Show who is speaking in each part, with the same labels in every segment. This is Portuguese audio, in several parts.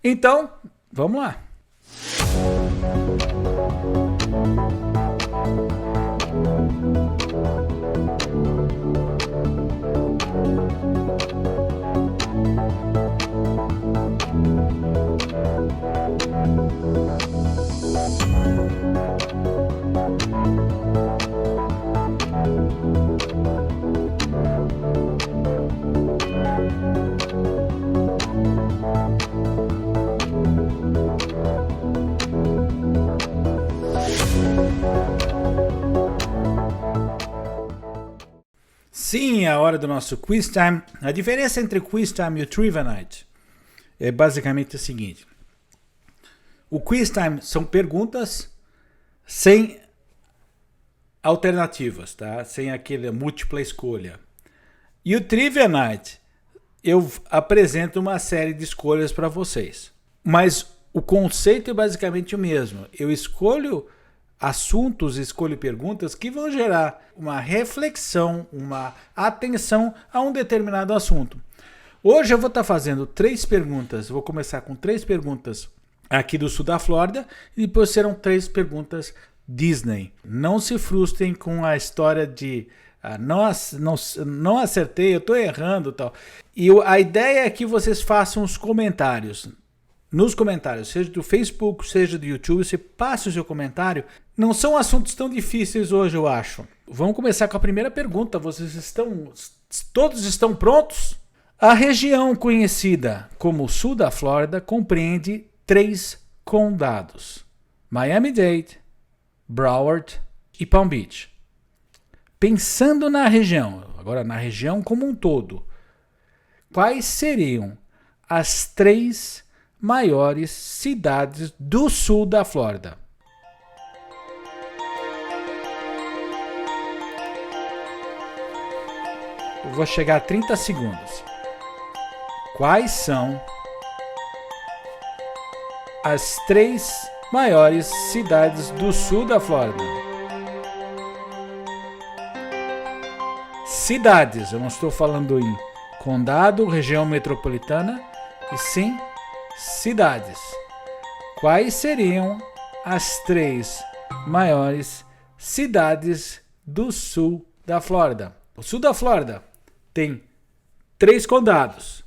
Speaker 1: Então, vamos lá. Sim, é a hora do nosso quiz time. A diferença entre o quiz time e o Trivia Night é basicamente o seguinte. O quiz time são perguntas sem alternativas, tá? Sem aquele múltipla escolha. E o Trivia Night, eu apresento uma série de escolhas para vocês. Mas o conceito é basicamente o mesmo. Eu escolho assuntos, escolho perguntas que vão gerar uma reflexão, uma atenção a um determinado assunto. Hoje eu vou estar fazendo 3 perguntas. Vou começar com 3 perguntas aqui do sul da Flórida e depois serão 3 perguntas Disney. Não se frustrem com a história de não acertei, eu estou errando e tal. E a ideia é que vocês façam os comentários. Nos comentários, seja do Facebook, seja do YouTube, você passe o seu comentário. Não são assuntos tão difíceis hoje, eu acho. Vamos começar com a primeira pergunta. Todos estão prontos? A região conhecida como sul da Flórida compreende 3 condados: Miami-Dade, Broward e Palm Beach. Pensando na região, agora na região como um todo, quais seriam as 3 maiores cidades do sul da Flórida? Eu vou chegar a 30 segundos. Quais são as 3 maiores cidades do sul da Flórida? Cidades, eu não estou falando em condado, região metropolitana, e sim cidades. Quais seriam as 3 maiores cidades do sul da Flórida? O sul da Flórida tem 3 condados: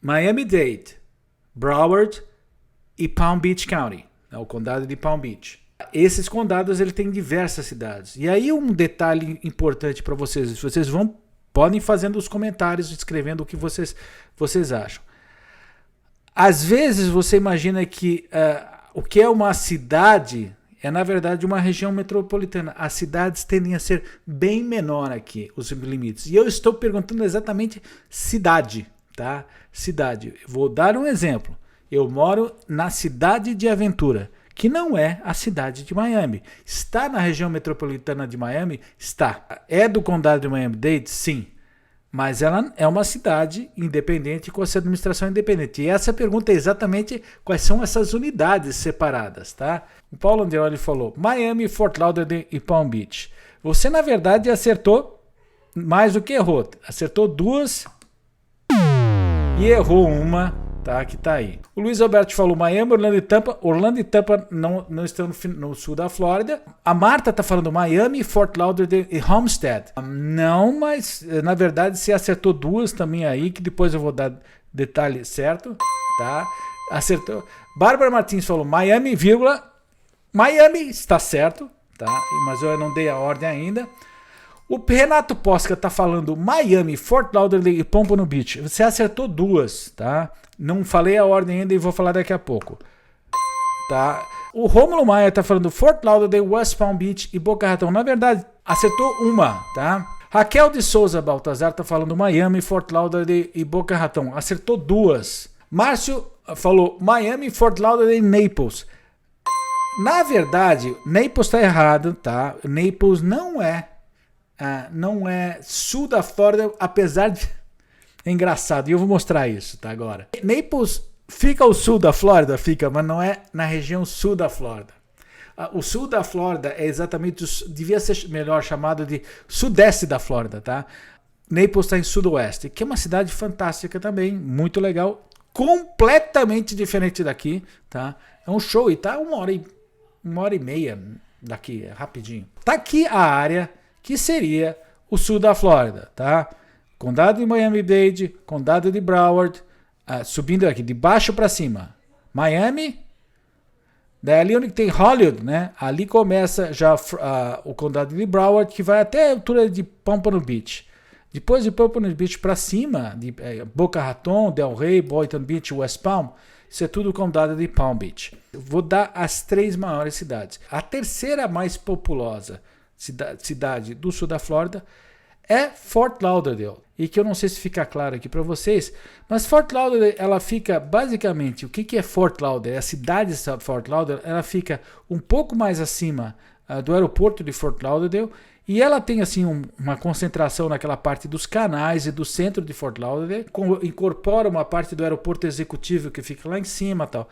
Speaker 1: Miami-Dade, Broward e Palm Beach County, o condado de Palm Beach. Esses condados ele tem diversas cidades. E aí um detalhe importante para vocês, vocês podem fazendo os comentários, escrevendo o que vocês acham. Às vezes você imagina que o que é uma cidade é na verdade uma região metropolitana. As cidades tendem a ser bem menor aqui, os limites. E eu estou perguntando exatamente cidade, tá? Cidade. Vou dar um exemplo. Eu moro na cidade de Aventura, que não é a cidade de Miami. Está na região metropolitana de Miami? Está. É do condado de Miami-Dade? Sim. Mas ela é uma cidade independente com a sua administração independente. E essa pergunta é exatamente quais são essas unidades separadas, tá? O Paulo Andreoli falou Miami, Fort Lauderdale e Palm Beach. Você, na verdade, acertou mais do que errou. Acertou 2 e errou uma, tá? Que tá aí. O Luiz Alberto falou Miami, Orlando e Tampa. Orlando e Tampa não estão no sul da Flórida. A Marta tá falando Miami, Fort Lauderdale e Homestead. Não, mas na verdade você acertou 2 também aí, que depois eu vou dar detalhe certo, tá? Acertou. Bárbara Martins falou Miami, vírgula. Miami está certo, tá? Mas eu não dei a ordem ainda. O Renato Posca tá falando Miami, Fort Lauderdale e Pompano Beach. Você acertou 2, tá? Não falei a ordem ainda e vou falar daqui a pouco, tá? O Rômulo Maia tá falando Fort Lauderdale, West Palm Beach e Boca Raton. Na verdade, acertou uma, tá? Raquel de Souza Baltazar tá falando Miami, Fort Lauderdale e Boca Raton. Acertou 2. Márcio falou Miami, Fort Lauderdale e Naples. Na verdade, Naples tá errado, tá? Naples não é sul da Flórida, apesar de... É engraçado, e eu vou mostrar isso, tá, agora. Naples fica ao sul da Flórida? Fica, mas não é na região sul da Flórida. O sul da Flórida é exatamente, devia ser melhor chamado de sudeste da Flórida, tá? Naples está em sudoeste, que é uma cidade fantástica também, muito legal, completamente diferente daqui, tá? É um show e tá uma hora e meia daqui, rapidinho. Tá aqui a área que seria o sul da Flórida, tá? Condado de Miami-Dade, condado de Broward, subindo aqui de baixo para cima. Miami, daí ali onde tem Hollywood, né? Ali começa já o condado de Broward, que vai até a altura de Pompano Beach. Depois de Pompano Beach para cima, de Boca Raton, Del Rey, Boynton Beach, West Palm, isso é tudo condado de Palm Beach. Vou dar as 3 maiores cidades. A terceira mais populosa cidade do sul da Flórida é Fort Lauderdale. E que eu não sei se fica claro aqui para vocês, mas Fort Lauderdale, ela fica basicamente, o que é Fort Lauderdale? A cidade de Fort Lauderdale, ela fica um pouco mais acima do aeroporto de Fort Lauderdale, e ela tem assim uma concentração naquela parte dos canais e do centro de Fort Lauderdale, incorpora uma parte do aeroporto executivo que fica lá em cima e tal.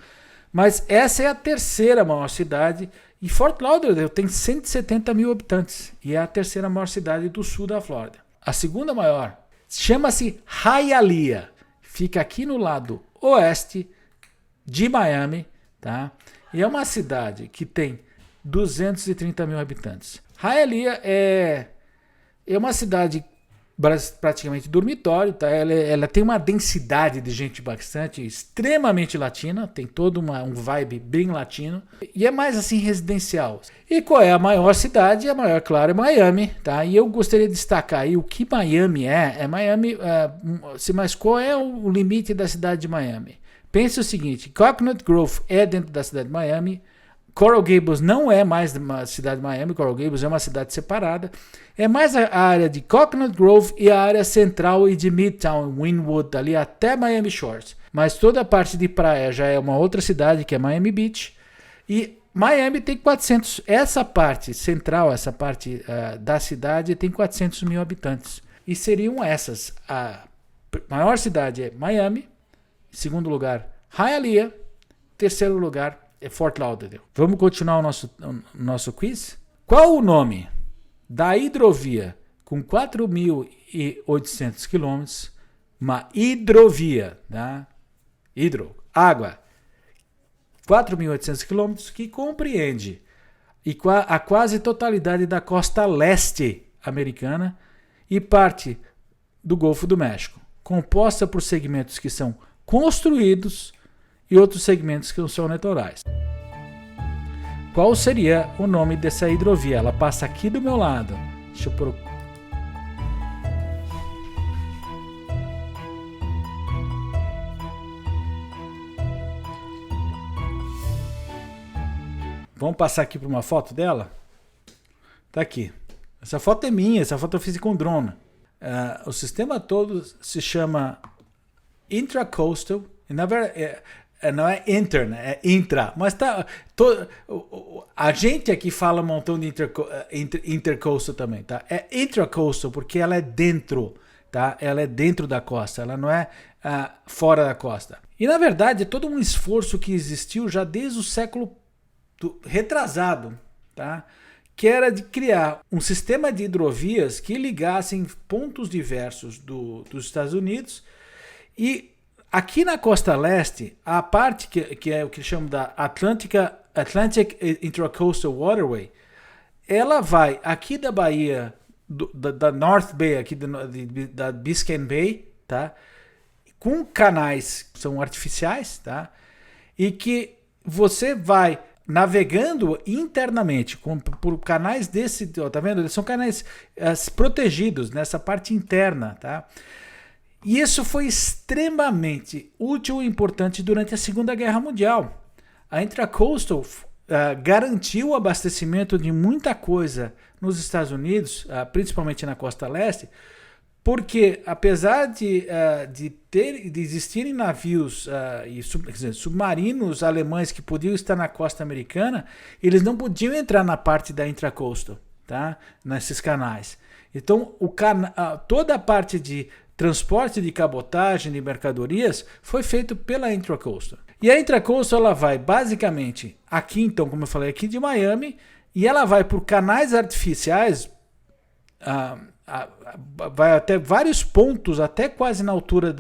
Speaker 1: Mas essa é a terceira maior cidade, e Fort Lauderdale tem 170 mil habitantes, e é a terceira maior cidade do sul da Flórida. A segunda maior chama-se Hialeah, fica aqui no lado oeste de Miami, tá? E é uma cidade que tem 230 mil habitantes. Hialeah é uma cidade praticamente dormitório, tá? Ela tem uma densidade de gente bastante, extremamente latina, tem todo um vibe bem latino, e é mais assim residencial. E qual é a maior cidade? A maior, claro, é Miami, tá? E eu gostaria de destacar aí o que Miami Miami, mas qual é o limite da cidade de Miami? Pense o seguinte, Coconut Grove é dentro da cidade de Miami, Coral Gables não é mais uma cidade de Miami, Coral Gables é uma cidade separada. É mais a área de Coconut Grove e a área central e de Midtown, Wynwood, ali até Miami Shores. Mas toda a parte de praia já é uma outra cidade, que é Miami Beach. E Miami tem 400, essa parte central, essa parte da cidade tem 400 mil habitantes. E seriam essas. A maior cidade é Miami, segundo lugar, Hialeah, terceiro lugar, é Fort Lauderdale. Vamos continuar o nosso quiz? Qual o nome da hidrovia com 4.800 quilômetros, uma hidrovia, tá? Água, 4.800 quilômetros, que compreende a quase totalidade da costa leste americana e parte do Golfo do México, composta por segmentos que são construídos e outros segmentos que não são litorais. Qual seria o nome dessa hidrovia? Ela passa aqui do meu lado. Deixa eu pôr. Vamos passar aqui para uma foto dela? Tá aqui. Essa foto é minha, essa foto eu fiz com drone. O sistema todo se chama Intracoastal. E na verdade, não é inter, né? É intra. Mas a gente aqui fala um montão de intercoastal também, tá? É intracoastal porque ela é dentro, tá? Ela é dentro da costa, ela não é fora da costa. E na verdade é todo um esforço que existiu já desde o século retrasado, tá? Que era de criar um sistema de hidrovias que ligassem pontos diversos dos Estados Unidos. E aqui na costa leste, a parte que é o que chamam da Atlantic Intracoastal Waterway, ela vai aqui da Bahia, da North Bay, aqui da Biscayne Bay, tá? Com canais que são artificiais, tá? E que você vai navegando internamente por canais desse, tá vendo? Eles são canais protegidos nessa parte interna, tá? E isso foi extremamente útil e importante durante a Segunda Guerra Mundial. A Intracoastal garantiu o abastecimento de muita coisa nos Estados Unidos, principalmente na costa leste, porque apesar de existirem navios submarinos alemães que podiam estar na costa americana, eles não podiam entrar na parte da Intracoastal, tá? Nesses canais. Então, toda a parte de transporte de cabotagem de mercadorias foi feito pela Intracoastal. E a Intracoastal ela vai basicamente aqui, então, como eu falei, aqui de Miami, e ela vai por canais artificiais, vai até vários pontos, até quase na altura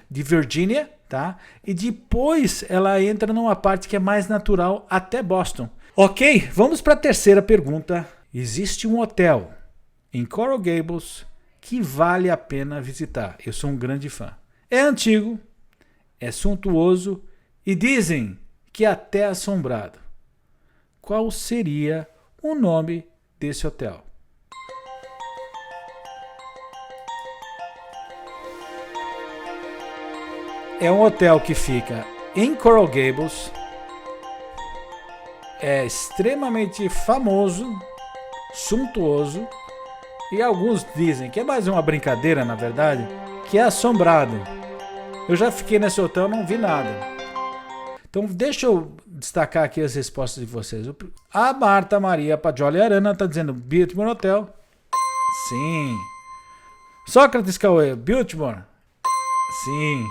Speaker 1: de Virgínia, tá? E depois ela entra numa parte que é mais natural até Boston. Ok, vamos para a terceira pergunta. Existe um hotel em Coral Gables que vale a pena visitar. Eu sou um grande fã. É antigo, é suntuoso e dizem que é até assombrado. Qual seria o nome desse hotel? É um hotel que fica em Coral Gables, é extremamente famoso, suntuoso, e alguns dizem que é mais uma brincadeira, na verdade, que é assombrado. Eu já fiquei nesse hotel e não vi nada. Então deixa eu destacar aqui as respostas de vocês. A Marta Maria Pagioli Arana está dizendo Biltmore Hotel. Sim. Sócrates Cauê, Biltmore. Sim.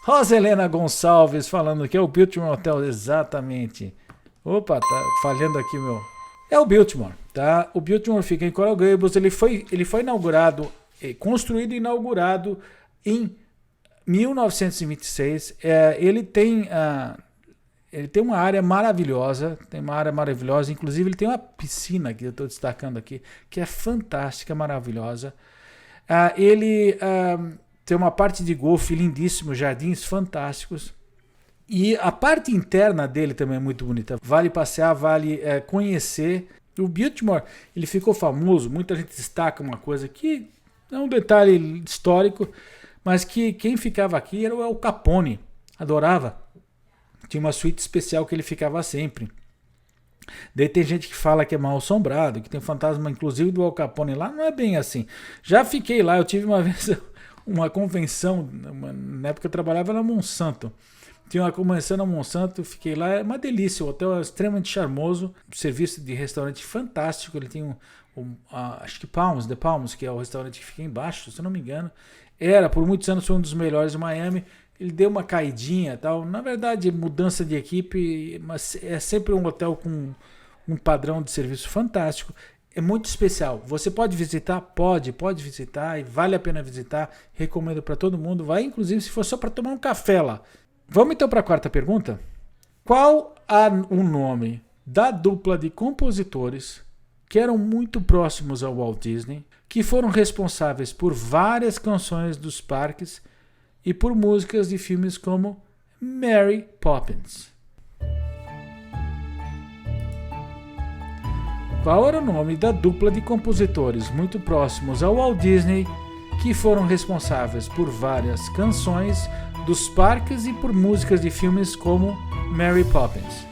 Speaker 1: Rosa Helena Gonçalves falando que é o Biltmore Hotel, exatamente. Opa, tá falhando aqui meu. É o Biltmore, tá? O Biltmore fica em Coral Gables, ele foi inaugurado, construído e inaugurado em 1926. Ele tem uma área maravilhosa, inclusive ele tem uma piscina que eu estou destacando aqui, que é fantástica, maravilhosa. Ele tem uma parte de golfe lindíssimo, jardins fantásticos. E a parte interna dele também é muito bonita. Vale passear, vale conhecer. O Biltmore, ele ficou famoso, muita gente destaca uma coisa que é um detalhe histórico, mas que quem ficava aqui era o Al Capone. Adorava. Tinha uma suíte especial que ele ficava sempre. Daí tem gente que fala que é mal assombrado, que tem fantasma inclusive do Al Capone lá. Não é bem assim. Já fiquei lá, eu tive uma vez uma convenção, na época eu trabalhava na Monsanto. Tinha uma convenção na Monsanto, fiquei lá, é uma delícia, o hotel é extremamente charmoso, serviço de restaurante fantástico, ele tem acho que The Palms, que é o restaurante que fica embaixo, se eu não me engano, por muitos anos foi um dos melhores de Miami, ele deu uma caidinha e tal, na verdade mudança de equipe, mas é sempre um hotel com um padrão de serviço fantástico, é muito especial, você pode visitar? Pode visitar, e vale a pena visitar, recomendo para todo mundo, vai inclusive se for só para tomar um café lá. Vamos então para a quarta pergunta? Qual o nome da dupla de compositores que eram muito próximos ao Walt Disney, que foram responsáveis por várias canções dos parques e por músicas de filmes como Mary Poppins? Qual era o nome da dupla de compositores muito próximos ao Walt Disney que foram responsáveis por várias canções dos parques e por músicas de filmes como Mary Poppins?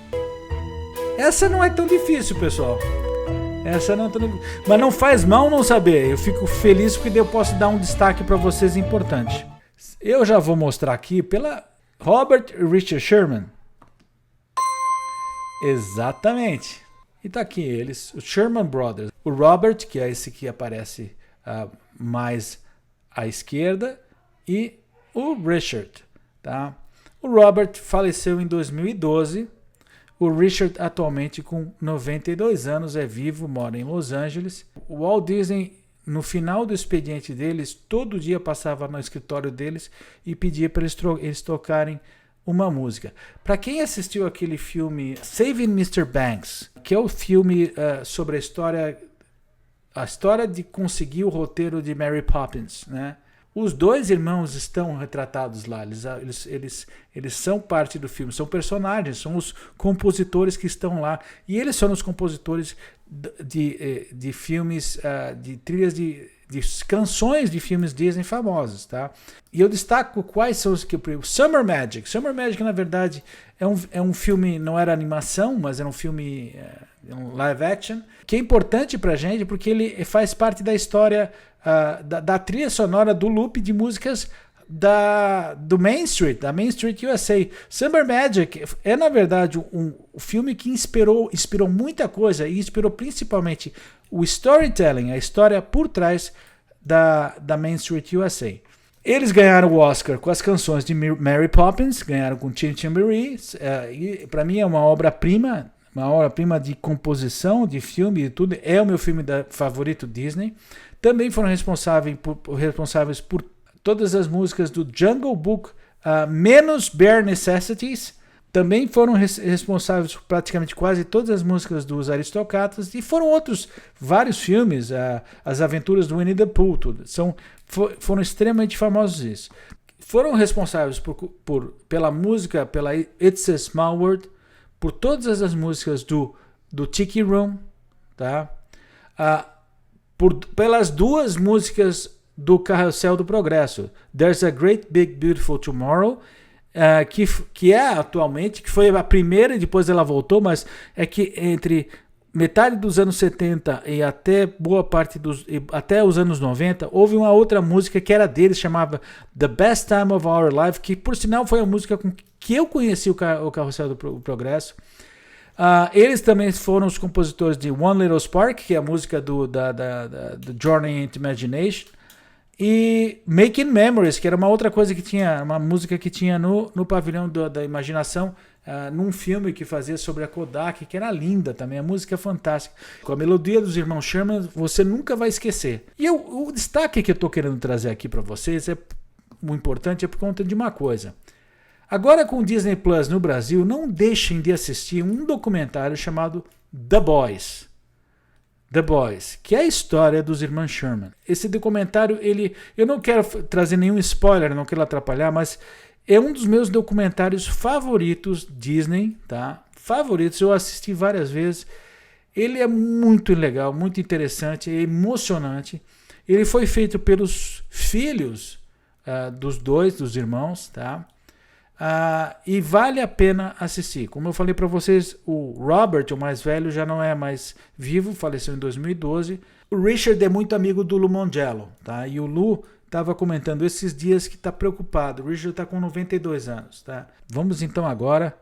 Speaker 1: Essa não é tão difícil, pessoal. Mas não faz mal não saber. Eu fico feliz porque eu posso dar um destaque para vocês importante. Eu já vou mostrar aqui pela Robert e Richard Sherman. Exatamente. E tá aqui eles, os Sherman Brothers. O Robert, que é esse que aparece mais à esquerda, e o Richard, tá? O Robert faleceu em 2012. O Richard, atualmente com 92 anos, é vivo, mora em Los Angeles. O Walt Disney, no final do expediente deles, todo dia passava no escritório deles e pedia para eles tocarem uma música. Para quem assistiu aquele filme Saving Mr. Banks, que é o filme sobre a história de conseguir o roteiro de Mary Poppins, né? Os dois irmãos estão retratados lá, eles são parte do filme, são personagens, são os compositores que estão lá, e eles são os compositores de filmes, de trilhas de canções de filmes Disney famosos, tá? E eu destaco quais são os que... Summer Magic, na verdade, é um filme, não era animação, mas era um filme um live action, que é importante pra gente, porque ele faz parte da história... Da trilha sonora do loop de músicas do Main Street, da Main Street USA. Summer Magic é, na verdade, um filme que inspirou muita coisa e inspirou principalmente o storytelling, a história por trás da Main Street USA. Eles ganharam o Oscar com as canções de Mary Poppins, ganharam com Tim Timberry, e para mim é uma obra-prima de composição, de filme e tudo. É o meu filme favorito Disney. Também foram responsáveis por todas as músicas do Jungle Book menos Bare Necessities. Também foram responsáveis por praticamente quase todas as músicas dos Aristocatas, e foram vários filmes, As Aventuras do Winnie the Pooh, foram extremamente famosos isso. Foram responsáveis pela música, pela It's a Small World, por todas as músicas do Tiki Room, tá? Pelas duas músicas do Carrossel do Progresso, There's a Great Big Beautiful Tomorrow, que é atualmente, que foi a primeira e depois ela voltou, mas é que entre metade dos anos 70 e até boa parte até os anos 90, houve uma outra música que era deles, chamava The Best Time of Our Life, que por sinal foi a música com que eu conheci o Carrossel do Progresso. Eles também foram os compositores de One Little Spark, que é a música do Journey into Imagination, e Making Memories, que era uma outra coisa que tinha, uma música que tinha no pavilhão da imaginação, num filme que fazia sobre a Kodak, que era linda também, a música é fantástica. Com a melodia dos irmãos Sherman, você nunca vai esquecer. E o destaque que eu estou querendo trazer aqui para vocês, o importante é por conta de uma coisa. Agora com o Disney Plus no Brasil, não deixem de assistir um documentário chamado The Boys. The Boys, que é a história dos irmãos Sherman. Esse documentário, eu não quero trazer nenhum spoiler, não quero atrapalhar, mas é um dos meus documentários favoritos Disney, tá? Favoritos, eu assisti várias vezes. Ele é muito legal, muito interessante, é emocionante. Ele foi feito pelos filhos dos irmãos, tá? E vale a pena assistir. Como eu falei para vocês, o Robert, o mais velho, já não é mais vivo, faleceu em 2012. O Richard é muito amigo do Lou Mongello, tá? E o Lou estava comentando esses dias que está preocupado. O Richard está com 92 anos, tá? Vamos então agora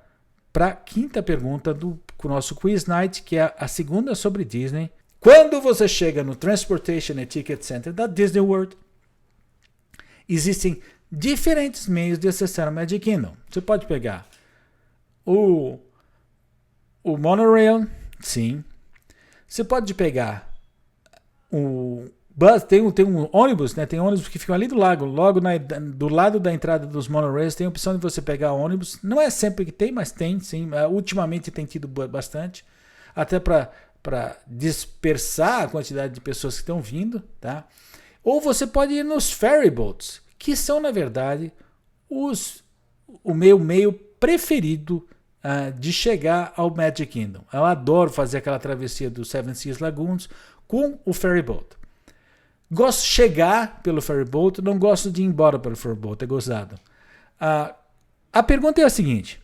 Speaker 1: para a quinta pergunta do nosso Quiz Night, que é a segunda sobre Disney. Quando você chega no Transportation and Ticket Center da Disney World, existem diferentes meios de acessar o Magic Kingdom. Você pode pegar o monorail, sim. Você pode pegar o bus, tem um ônibus, né? Tem ônibus que ficam ali do lago, logo do lado da entrada dos monorails, tem a opção de você pegar ônibus. Não é sempre que tem, mas tem, sim. Ultimamente tem tido bastante, até para dispersar a quantidade de pessoas que estão vindo, tá? Ou você pode ir nos ferry boats, que são, na verdade, o meu meio preferido de chegar ao Magic Kingdom. Eu adoro fazer aquela travessia do Seven Seas Lagoons com o ferry boat. Gosto de chegar pelo ferry boat, não gosto de ir embora pelo ferry boat, é gozado. A pergunta é a seguinte: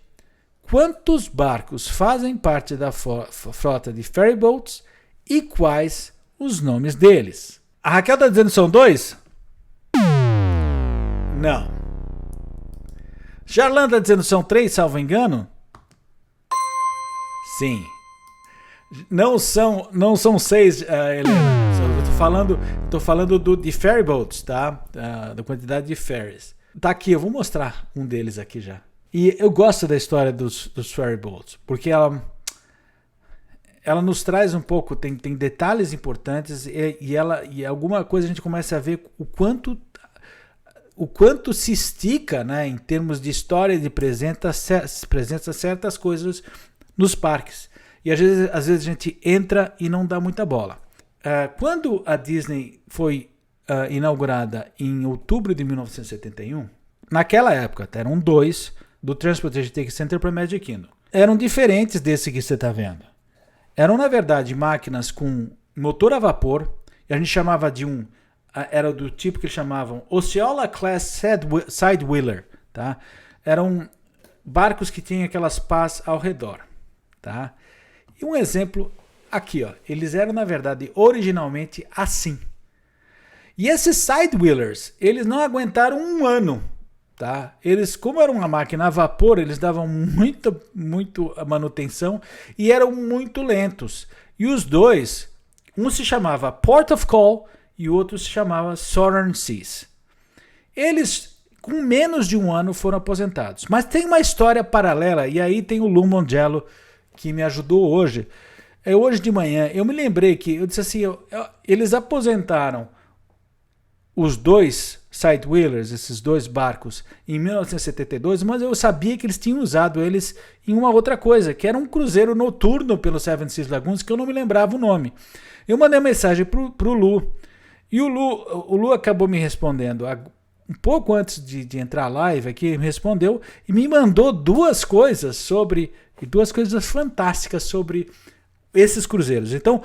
Speaker 1: quantos barcos fazem parte da frota de ferry boats e quais os nomes deles? A Raquel está dizendo que são 2? Não. Jarlan está dizendo que são 3, salvo engano? Sim. Não são 6, Helena. Estou falando de ferry boats, tá? Da quantidade de ferries. Tá aqui, eu vou mostrar um deles aqui já. E eu gosto da história dos ferry boats, porque ela nos traz um pouco, tem detalhes importantes e alguma coisa a gente começa a ver o quanto se estica, né, em termos de história e de presença certas coisas nos parques. E às vezes a gente entra e não dá muita bola. Quando a Disney foi inaugurada em outubro de 1971, naquela época eram 2 do Transportation Ticket Center para Magic Kingdom. Eram diferentes desse que você está vendo. Eram, na verdade, máquinas com motor a vapor, e a gente chamava de era do tipo que eles chamavam Osceola Class Sidewheeler, tá? Eram barcos que tinham aquelas pás ao redor, tá? E um exemplo aqui, ó, eles eram, na verdade, originalmente assim. E esses Sidewheelers, eles não aguentaram um ano, tá? Eles, como era uma máquina a vapor, eles davam muita manutenção e eram muito lentos. E os dois, um se chamava Port of Call e o outro se chamava Southern Seas. Eles, com menos de um ano, foram aposentados. Mas tem uma história paralela, e aí tem o Lou Mongello, que me ajudou hoje. Hoje de manhã, eu me lembrei que, eu disse assim, eles aposentaram os dois Sidewheelers, esses dois barcos, em 1972, mas eu sabia que eles tinham usado eles em uma outra coisa, que era um cruzeiro noturno pelo Seven Seas Lagoons, que eu não me lembrava o nome. Eu mandei uma mensagem pro Lu, e o Lu acabou me respondendo um pouco antes de entrar a live aqui, me respondeu e me mandou duas coisas fantásticas sobre esses cruzeiros. Então,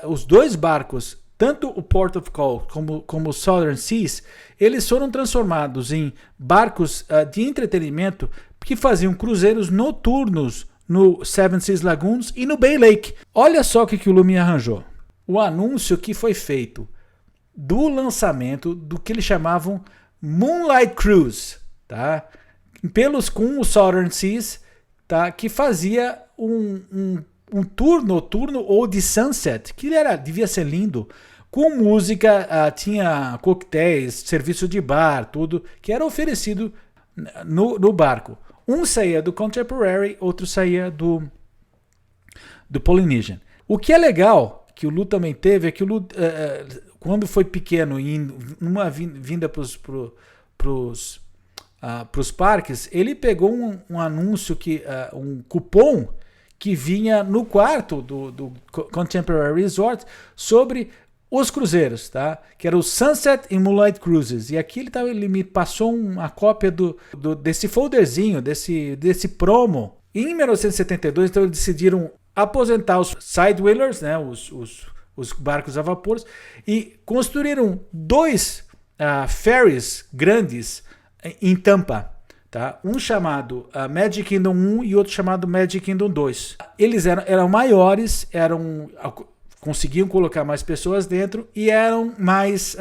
Speaker 1: os dois barcos, tanto o Port of Call como o Southern Seas, eles foram transformados em barcos de entretenimento que faziam cruzeiros noturnos no Seven Seas Lagoons e no Bay Lake. Olha só o que o Lu me arranjou. O anúncio que foi feito do lançamento do que eles chamavam Moonlight Cruise, tá? Com o Southern Seas, tá? Que fazia um tour noturno ou de sunset, que devia ser lindo, com música, tinha coquetéis, serviço de bar, tudo, que era oferecido no barco. Um saía do Contemporary, outro saía do Polynesian. O que é legal, que o Lu também teve, é que o Lu, quando foi pequeno, numa vinda para os parques, ele pegou um anúncio, um cupom que vinha no quarto do Contemporary Resort sobre os cruzeiros, tá? Que era o Sunset and Moonlight Cruises. E aqui ele me passou uma cópia desse folderzinho, desse promo. E em 1972, então, eles decidiram aposentar os Sidewheelers, né? Os barcos a vapor, e construíram dois ferries grandes em Tampa. Tá? Um chamado Magic Kingdom 1 e outro chamado Magic Kingdom 2. Eles eram maiores, conseguiam colocar mais pessoas dentro e eram mais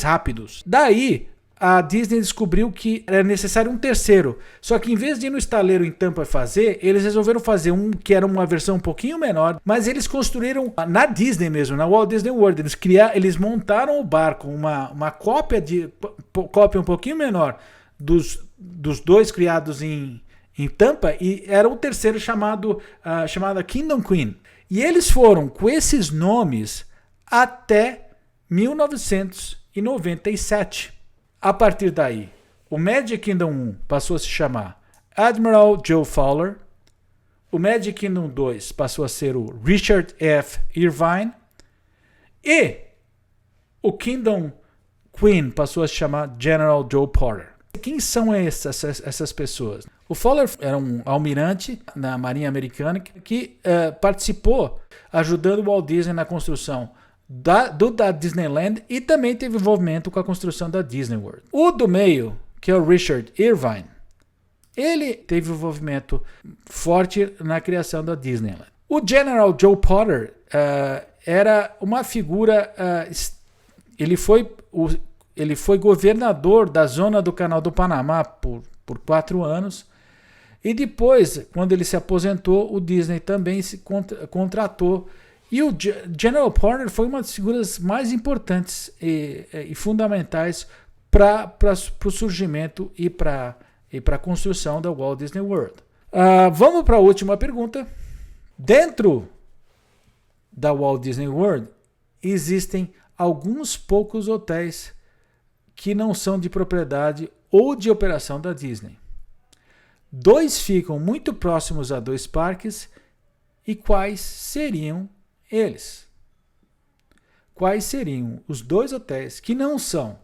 Speaker 1: rápidos. Daí, a Disney descobriu que era necessário um terceiro. Só que em vez de ir no estaleiro em Tampa fazer, eles resolveram fazer um que era uma versão um pouquinho menor, mas eles construíram na Disney mesmo, na Walt Disney World. Eles montaram o barco, uma cópia um pouquinho menor dos dois criados em Tampa, e era o terceiro chamado Kingdom Queen. E eles foram com esses nomes até 1997. A partir daí, o Magic Kingdom 1 passou a se chamar Admiral Joe Fowler, o Magic Kingdom 2 passou a ser o Richard F. Irvine, e o Kingdom Queen passou a se chamar General Joe Porter. Quem são essas pessoas? O Fowler era um almirante na Marinha Americana que participou ajudando o Walt Disney na construção da Disneyland e também teve envolvimento com a construção da Disney World. O do meio, que é o Richard Irvine, ele teve envolvimento forte na criação da Disneyland. O General Joe Potter era uma figura... Ele foi governador da zona do Canal do Panamá por 4 anos. E depois, quando ele se aposentou, o Disney também se contratou. E o General Porter foi uma das figuras mais importantes e fundamentais para o surgimento e para a construção da Walt Disney World. Vamos para a última pergunta. Dentro da Walt Disney World existem alguns poucos hotéis que não são de propriedade ou de operação da Disney. 2 ficam muito próximos a 2 parques. E quais seriam eles? Quais seriam os 2 hotéis que não são?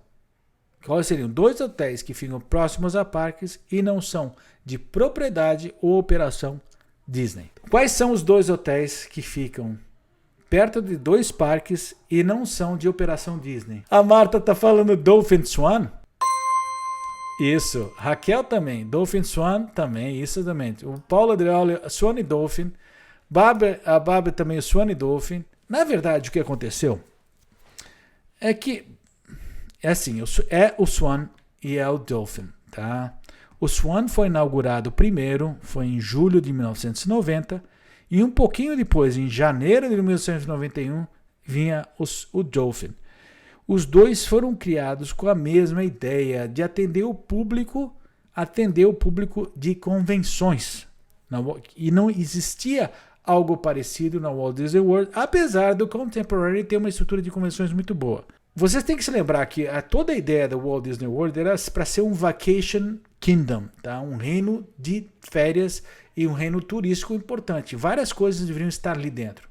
Speaker 1: Quais seriam 2 hotéis que ficam próximos a parques e não são de propriedade ou operação Disney? Quais são os 2 hotéis que ficam perto de 2 parques e não são de operação Disney? A Marta tá falando Dolphin Swan? Isso. Raquel também. Dolphin Swan também. Isso também. O Paulo Adrioli, Swan e Dolphin. A Bárbara também, o Swan e Dolphin. Na verdade, o que aconteceu é que é assim, é o Swan e é o Dolphin, tá? O Swan foi inaugurado primeiro, foi em julho de 1990, e um pouquinho depois, em janeiro de 1991, vinha o Dolphin. Os 2 foram criados com a mesma ideia de atender o público de convenções. E não existia algo parecido na Walt Disney World, apesar do Contemporary ter uma estrutura de convenções muito boa. vocês têm que se lembrar que toda a ideia da Walt Disney World era para ser um vacation kingdom, tá? Um reino de férias e um reino turístico importante. Várias coisas deveriam estar ali dentro.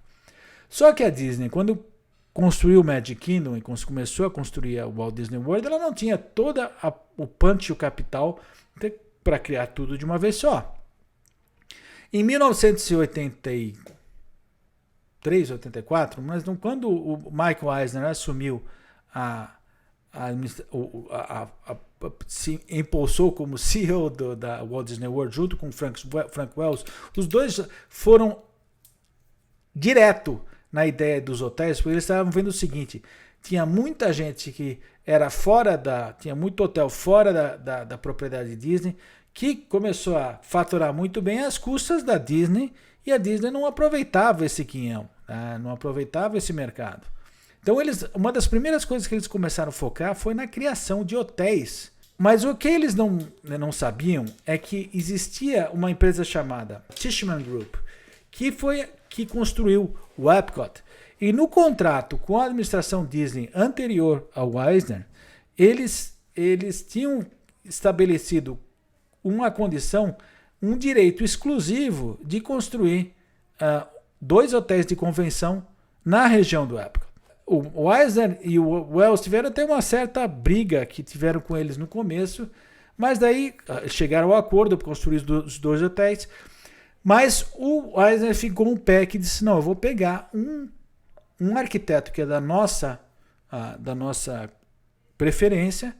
Speaker 1: Só que a Disney, quando construiu o Magic Kingdom e começou a construir a Walt Disney World, ela não tinha toda o punch e o capital para criar tudo de uma vez só. Em 1983, 84, mas quando o Michael Eisner assumiu se impulsou como CEO da Walt Disney World junto com Frank Wells, os dois foram direto na ideia dos hotéis, porque eles estavam vendo o seguinte: tinha muita gente que era tinha muito hotel fora da propriedade Disney, que começou a faturar muito bem às custas da Disney, e a Disney não aproveitava esse quinhão, tá? Não aproveitava esse mercado. Então uma das primeiras coisas que eles começaram a focar foi na criação de hotéis. Mas o que eles não sabiam é que existia uma empresa chamada Tishman Group, que construiu o Epcot. E no contrato com a administração Disney anterior ao Eisner, eles tinham estabelecido uma condição, um direito exclusivo de construir 2 hotéis de convenção na região do Epcot. O Eisner e o Wells tiveram até uma certa briga que tiveram com eles no começo, mas daí chegaram ao acordo para construir os 2 hotéis. Mas o Eisner ficou um pé que disse: não, eu vou pegar um arquiteto que é da nossa preferência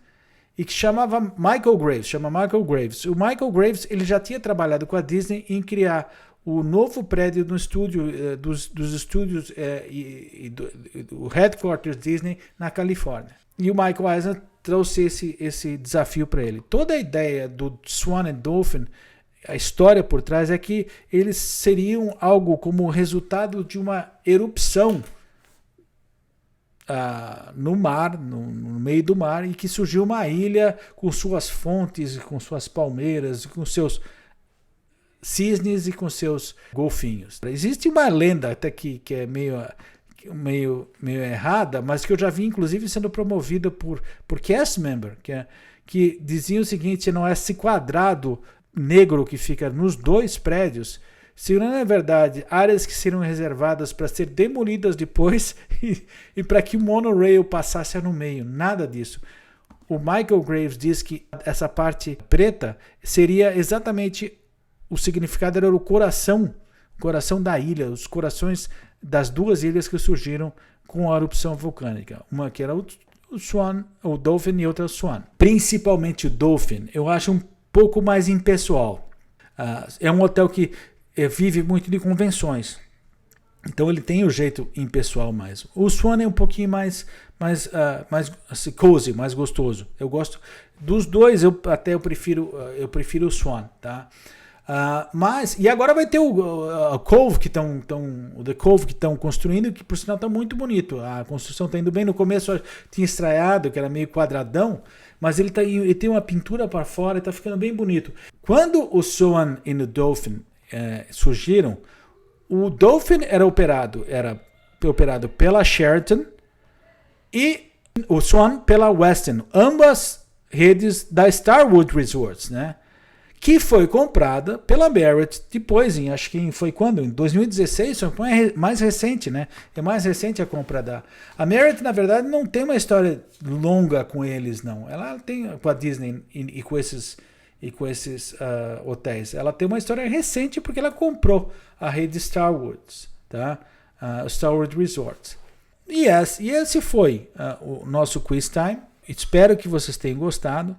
Speaker 1: e que chamava Michael Graves. O Michael Graves ele já tinha trabalhado com a Disney em criar o novo prédio do estúdio, dos estúdios do Headquarters Disney na Califórnia. E o Michael Eisner trouxe esse desafio para ele. Toda a ideia do Swan and Dolphin, a história por trás é que eles seriam algo como resultado de uma erupção no mar, no meio do mar, e que surgiu uma ilha com suas fontes, com suas palmeiras, com seus cisnes e com seus golfinhos. Existe uma lenda até que é meio errada, mas que eu já vi inclusive sendo promovida por cast member, que dizia o seguinte: não é esse quadrado negro que fica nos 2 prédios, se não é verdade áreas que seriam reservadas para ser demolidas depois e para que o monorail passasse no meio. Nada disso. O Michael Graves diz que essa parte preta seria exatamente o significado, era o coração da ilha, os corações das 2 ilhas que surgiram com a erupção vulcânica. Uma que era o Swan, o Dolphin, e outra o Swan. Principalmente o Dolphin, eu acho um pouco mais impessoal. É um hotel que vive muito de convenções. Então ele tem o jeito impessoal mais. O Swan é um pouquinho mais assim, cozy, mais gostoso. Eu gosto dos 2, eu prefiro o Swan, tá? E agora vai ter o Cove que estão construindo, que por sinal está muito bonito. A construção está indo bem. No começo tinha estraiado, que era meio quadradão, mas ele tem uma pintura para fora e está ficando bem bonito. Quando o Swan e o Dolphin surgiram, o Dolphin era operado pela Sheraton e o Swan pela Westin, ambas redes da Starwood Resorts, né? Que foi comprada pela Marriott depois, acho que foi quando? Em 2016, foi mais recente, né? É mais recente a compra A Marriott, na verdade, não tem uma história longa com eles, não. Ela tem com a Disney e com esses hotéis. Ela tem uma história recente porque ela comprou a rede Starwood, tá? Starwood Resorts. E esse foi o nosso quiz time. Espero que vocês tenham gostado.